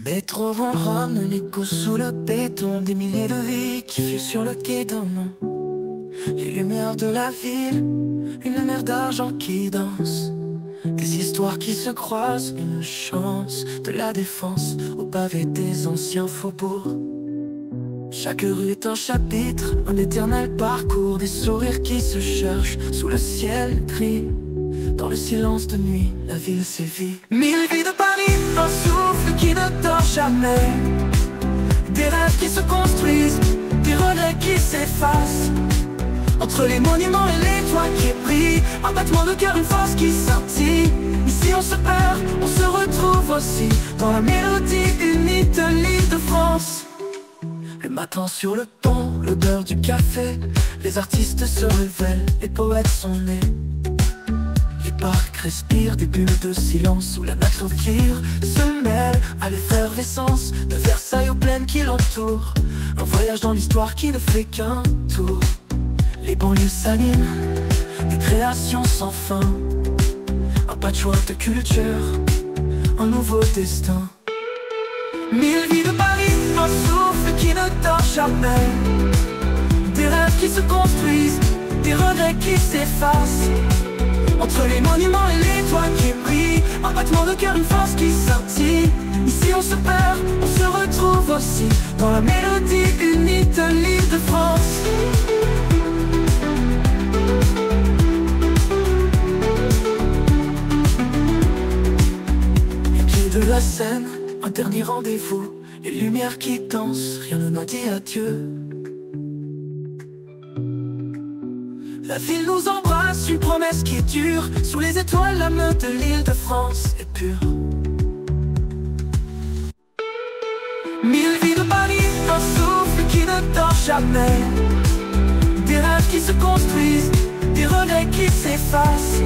métro ronronne, un écho sous le béton. Des milliers de vies qui fuient sur le quai d'un nom. Les lumières de la ville, une mer d'argent qui danse. Des histoires qui se croisent, une chance de la défense au pavé des anciens faubourgs. Chaque rue est un chapitre, un éternel parcours. Des sourires qui se cherchent sous le ciel gris. Dans le silence de nuit, la ville sévit. Mille vies de Paris, un souffle qui ne dort jamais. Des rêves qui se construisent, des regrets qui s'effacent. Entre les monuments et les toits qui brillent, un battement de cœur, une force qui scintille. Ici on se perd, on se retrouve aussi dans la mélodie unie de l'île de France. Le matin sur le pont, l'odeur du café, les artistes se révèlent, les poètes sont nés. Les parcs respirent des bulles de silence où la nature vire se mêle à l'effervescence de Versailles aux plaines qui l'entourent. Un voyage dans l'histoire qui ne fait qu'un tour. Les banlieues s'animent, des créations sans fin. Un patchwork de culture, un nouveau destin. Mille vies de Paris, un souffle qui ne dort jamais. Des rêves qui se construisent, des regrets qui s'effacent. Entre les monuments et les toits qui brillent, un battement de cœur, une force qui scintille. Ici on se perd, on se retrouve aussi dans la mélodie unie de l'île de France. Les pieds de la Seine, un dernier rendez-vous. Les lumières qui dansent, rien ne m'a dit adieu. La ville nous embrasse, une promesse qui dure. Sous les étoiles, l'âme de l'île de France est pure. Mille vies de Paris, un souffle qui ne dort jamais. Des rêves qui se construisent, des regrets qui s'effacent.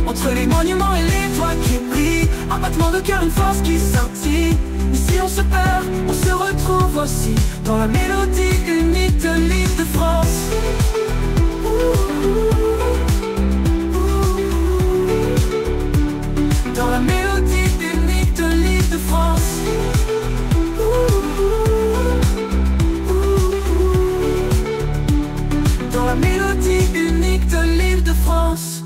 Entre les monuments et les toits qui brillent, un battement de cœur, une force qui scintille. Ici on se perd, on se retrouve aussi dans la mélodie unie de l'île de France. Dans la mélodie unique de l'île de France. Dans la mélodie unique de l'île de France.